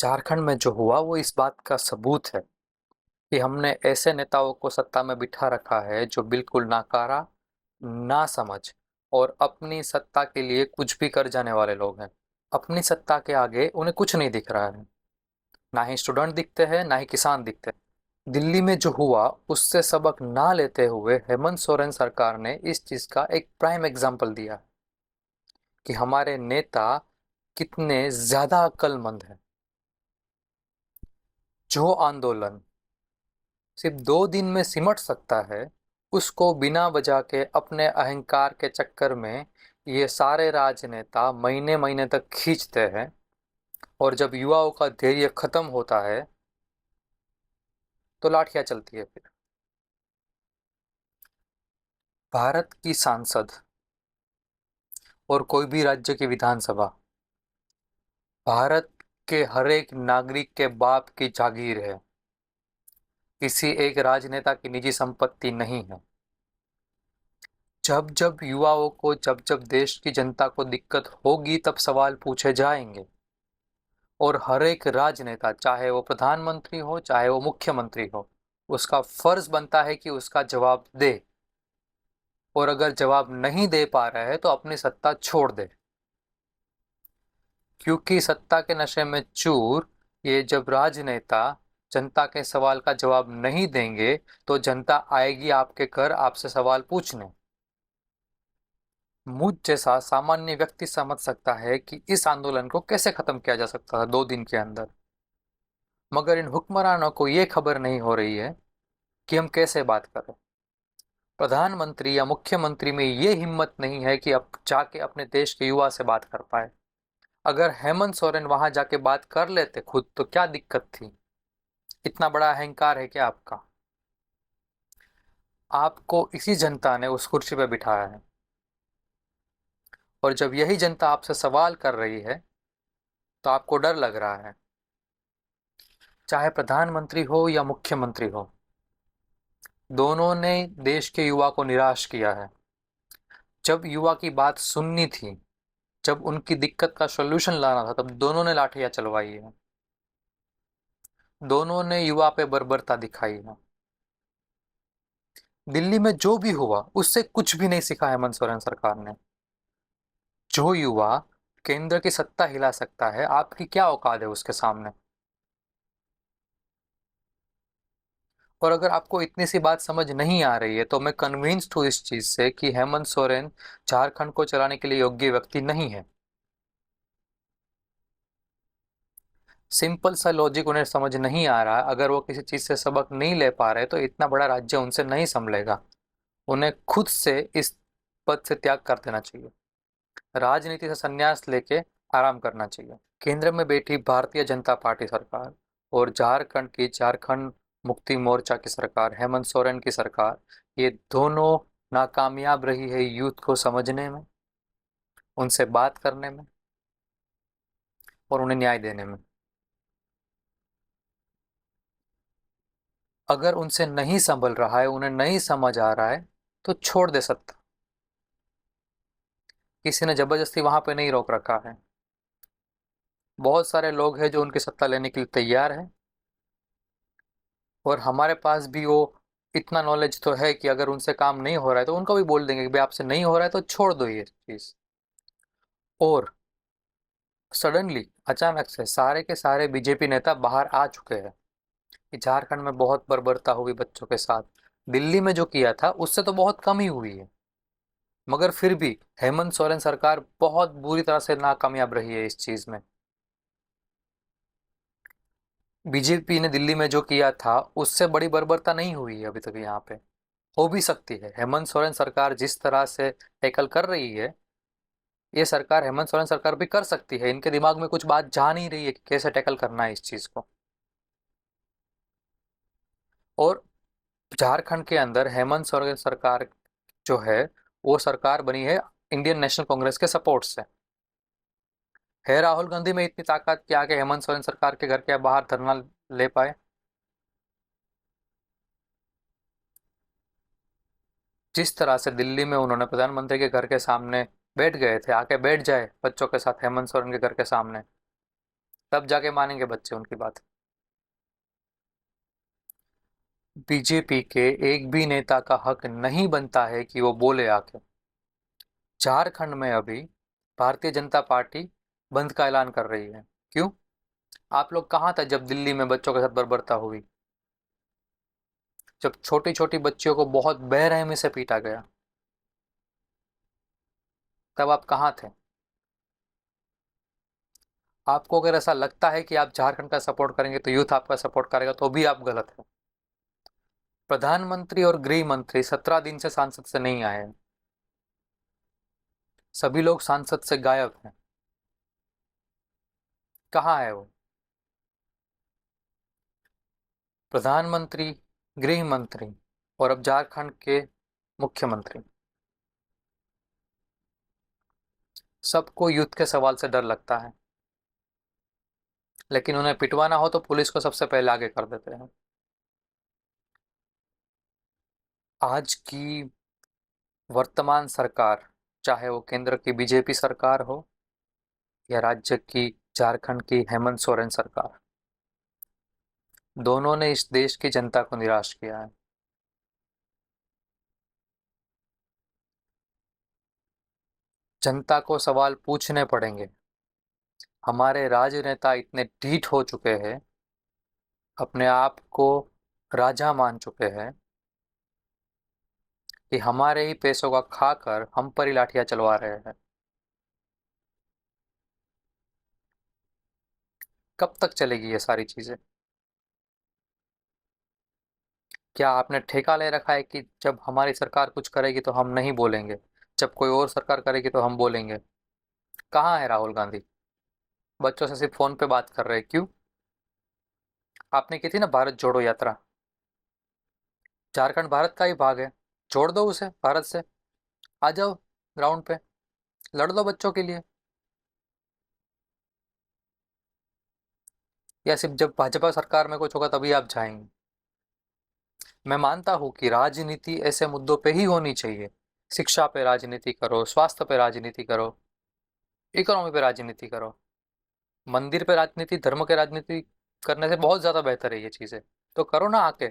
झारखंड में जो हुआ वो इस बात का सबूत है कि हमने ऐसे नेताओं को सत्ता में बिठा रखा है जो बिल्कुल नाकारा, नासमझ और अपनी सत्ता के लिए कुछ भी कर जाने वाले लोग हैं। अपनी सत्ता के आगे उन्हें कुछ नहीं दिख रहा है। ना ही स्टूडेंट दिखते हैं, ना ही किसान दिखते हैं। दिल्ली में जो हुआ उससे सबक ना लेते हुए हेमंत सोरेन सरकार ने इस चीज का एक प्राइम एग्जाम्पल दिया कि हमारे नेता कितने ज्यादा अक्लमंद हैं। जो आंदोलन सिर्फ 2 दिन में सिमट सकता है, उसको बिना वजह के अपने अहंकार के चक्कर में ये सारे राजनेता महीने महीने तक खींचते हैं। और जब युवाओं का धैर्य खत्म होता है तो लाठियां चलती है फिर। भारत की सांसद और कोई भी राज्य की विधानसभा भारत के हर एक नागरिक के बाप की जागीर है, किसी एक राजनेता की निजी संपत्ति नहीं है। जब जब युवाओं को, जब जब देश की जनता को दिक्कत होगी तब सवाल पूछे जाएंगे। और हर एक राजनेता, चाहे वो प्रधानमंत्री हो चाहे वो मुख्यमंत्री हो, उसका फर्ज बनता है कि उसका जवाब दे। और अगर जवाब नहीं दे पा रहा है तो अपनी सत्ता छोड़ दे। क्योंकि सत्ता के नशे में चूर ये जब राजनेता जनता के सवाल का जवाब नहीं देंगे तो जनता आएगी आपके घर आपसे सवाल पूछने। मुझ जैसा सामान्य व्यक्ति समझ सकता है कि इस आंदोलन को कैसे खत्म किया जा सकता था 2 दिन के अंदर। मगर इन हुक्मरानों को ये खबर नहीं हो रही है कि हम कैसे बात करें। प्रधानमंत्री या मुख्यमंत्री में ये हिम्मत नहीं है कि अब जाके अपने देश के युवा से बात कर पाए। अगर हेमंत सोरेन वहां जाके बात कर लेते खुद तो क्या दिक्कत थी। इतना बड़ा अहंकार है क्या आपका? आपको इसी जनता ने उस कुर्सी पे बिठाया है। और जब यही जनता आपसे सवाल कर रही है तो आपको डर लग रहा है। चाहे प्रधानमंत्री हो या मुख्यमंत्री हो, दोनों ने देश के युवा को निराश किया है। जब युवा की बात सुननी थी, जब उनकी दिक्कत का सॉल्यूशन लाना था, तब दोनों ने लाठियां चलवाई है। दोनों ने युवा पे बर्बरता दिखाई है। दिल्ली में जो भी हुआ उससे कुछ भी नहीं सीखा हेमंत सोरेन सरकार ने। जो युवा केंद्र की सत्ता हिला सकता है, आपकी क्या औकात है उसके सामने? और अगर आपको इतनी सी बात समझ नहीं आ रही है तो मैं कन्विंस्ड हूँ इस चीज से कि हेमंत सोरेन झारखंड को चलाने के लिए योग्य व्यक्ति नहीं है। सिंपल सा लॉजिक उन्हें समझ नहीं आ रहा। अगर वो किसी चीज से सबक नहीं ले पा रहे तो इतना बड़ा राज्य उनसे नहीं संभलेगा। उन्हें खुद से इस पद से त्याग कर देना चाहिए। राजनीति से संन्यास लेके आराम करना चाहिए। केंद्र में बैठी भारतीय जनता पार्टी सरकार और झारखंड की झारखंड मुक्ति मोर्चा की सरकार, हेमंत सोरेन की सरकार, ये दोनों नाकामयाब रही है यूथ को समझने में, उनसे बात करने में और उन्हें न्याय देने में। अगर उनसे नहीं संभल रहा है, उन्हें नहीं समझ आ रहा है, तो छोड़ दे सत्ता। किसी ने जबरदस्ती वहां पे नहीं रोक रखा है। बहुत सारे लोग हैं जो उनकी सत्ता लेने के लिए तैयार हैं। और हमारे पास भी वो इतना नॉलेज तो है कि अगर उनसे काम नहीं हो रहा है तो उनको भी बोल देंगे कि भाई आपसे नहीं हो रहा है तो छोड़ दो ये चीज। और सडनली अचानक से सारे के सारे बीजेपी नेता बाहर आ चुके हैं कि झारखंड में बहुत बर्बरता हुई बच्चों के साथ। दिल्ली में जो किया था उससे तो बहुत कम ही हुई है। मगर फिर भी हेमंत सोरेन सरकार बहुत बुरी तरह से नाकामयाब रही है इस चीज में। बीजेपी ने दिल्ली में जो किया था उससे बड़ी बर्बरता नहीं हुई है अभी तक यहाँ पे। हो भी सकती है। हेमंत सोरेन सरकार जिस तरह से टैकल कर रही है, ये सरकार, हेमंत सोरेन सरकार भी कर सकती है। इनके दिमाग में कुछ बात जा नहीं रही है कि कैसे टैकल करना है इस चीज को। और झारखंड के अंदर हेमंत सोरेन सरकार जो है, वो सरकार बनी है इंडियन नेशनल कांग्रेस के सपोर्ट से। है राहुल गांधी में इतनी ताकत कि आके हेमंत सोरेन सरकार के घर के बाहर धरना ले पाए? जिस तरह से दिल्ली में उन्होंने प्रधानमंत्री के घर के सामने बैठ गए थे, आके बैठ जाए बच्चों के साथ हेमंत सोरेन के घर के सामने। तब जाके मानेंगे बच्चे उनकी बात। बीजेपी के एक भी नेता का हक नहीं बनता है कि वो बोले आके। झारखंड में अभी भारतीय जनता पार्टी बंद का ऐलान कर रही है। क्यों? आप लोग कहाँ थे जब दिल्ली में बच्चों के साथ बर्बरता हुई, जब छोटी छोटी बच्चियों को बहुत बेरहमी से पीटा गया? तब आप कहाँ थे? आपको अगर ऐसा लगता है कि आप झारखंड का सपोर्ट करेंगे तो यूथ आपका सपोर्ट करेगा, तो भी आप गलत है। प्रधानमंत्री और गृह मंत्री 17 दिन से सांसद से नहीं आए हैं। सभी लोग सांसद से गायब हैं। कहाँ है वो? प्रधानमंत्री, गृह मंत्री और अब झारखंड के मुख्यमंत्री, सबको यूथ के सवाल से डर लगता है, लेकिन उन्हें पिटवाना हो तो पुलिस को सबसे पहले आगे कर देते हैं। आज की वर्तमान सरकार, चाहे वो केंद्र की बीजेपी सरकार हो या राज्य की झारखंड की हेमंत सोरेन सरकार, दोनों ने इस देश की जनता को निराश किया है। जनता को सवाल पूछने पड़ेंगे। हमारे राजनेता इतने ढीठ हो चुके हैं, अपने आप को राजा मान चुके हैं कि हमारे ही पैसों का खाकर हम पर ही लाठियां चलवा रहे हैं। कब तक चलेगी ये सारी चीजें? क्या आपने ठेका ले रखा है कि जब हमारी सरकार कुछ करेगी तो हम नहीं बोलेंगे, जब कोई और सरकार करेगी तो हम बोलेंगे? कहाँ है राहुल गांधी? बच्चों से सिर्फ फोन पे बात कर रहे हैं। क्यों? आपने की थी ना भारत जोड़ो यात्रा। झारखंड भारत का ही भाग है, जोड़ दो उसे भारत से। आ जाओ ग्राउंड पे, लड़ लो बच्चों के लिए। या सिर्फ जब भाजपा सरकार में कुछ होगा तभी आप जाएंगे? मैं मानता हूँ कि राजनीति ऐसे मुद्दों पे ही होनी चाहिए। शिक्षा पे राजनीति करो, स्वास्थ्य पे राजनीति करो, इकोनॉमी पे राजनीति करो। मंदिर पे राजनीति, धर्म के राजनीति करने से बहुत ज्यादा बेहतर है ये चीजें। तो करो ना आके।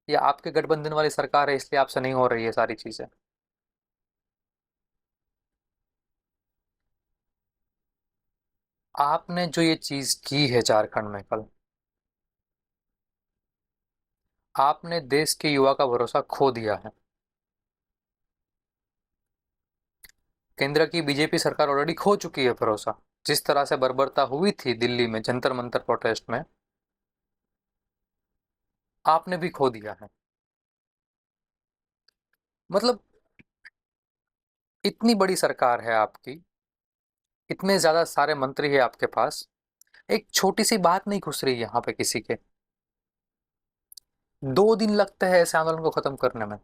ये आपके गठबंधन वाली सरकार है इसलिए आपसे नहीं हो रही है सारी चीजें। आपने जो ये चीज की है झारखंड में कल, आपने देश के युवा का भरोसा खो दिया है। केंद्र की बीजेपी सरकार ऑलरेडी खो चुकी है भरोसा। जिस तरह से बर्बरता हुई थी दिल्ली में जंतर मंतर प्रोटेस्ट में, आपने भी खो दिया है। मतलब इतनी बड़ी सरकार है आपकी, इतने ज्यादा सारे मंत्री है आपके पास, एक छोटी सी बात नहीं घुस रही यहाँ पे किसी के। 2 दिन लगते हैं ऐसे आंदोलन को खत्म करने में।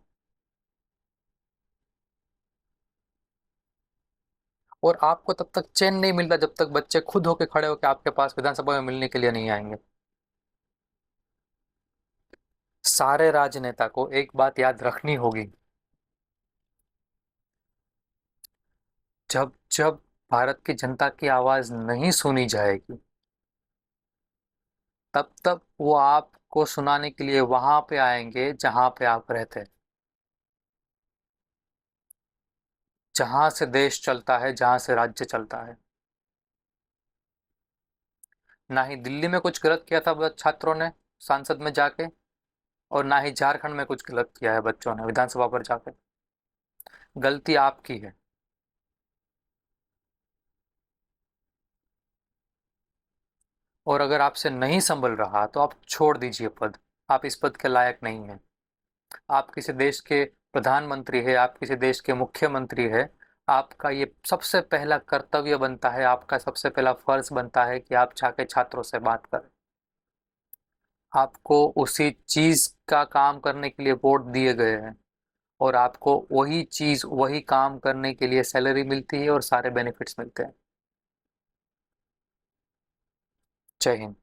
और आपको तब तक चैन नहीं मिलता जब तक बच्चे खुद होके खड़े होके आपके पास विधानसभा में मिलने के लिए नहीं आएंगे। सारे राजनेता को एक बात याद रखनी होगी। जब जब भारत की जनता की आवाज नहीं सुनी जाएगी, तब तब वो आपको सुनाने के लिए वहां पे आएंगे जहां पे आप रहते हैं, जहां से देश चलता है, जहां से राज्य चलता है। ना ही दिल्ली में कुछ गलत किया था छात्रों ने सांसद में जाके, और ना ही झारखंड में कुछ गलत किया है बच्चों ने विधानसभा पर जाके। गलती आपकी है। और अगर आपसे नहीं संभल रहा तो आप छोड़ दीजिए पद। आप इस पद के लायक नहीं हैं। आप किसी देश के प्रधानमंत्री है, आप किसी देश के मुख्यमंत्री है। आपका ये सबसे पहला कर्तव्य बनता है, आपका सबसे पहला फर्ज बनता है कि आप जाके छात्रों से बात करें। आपको उसी चीज का काम करने के लिए वोट दिए गए हैं, और आपको वही चीज वही काम करने के लिए सैलरी मिलती है और सारे बेनिफिट्स मिलते हैं। जय हिंद।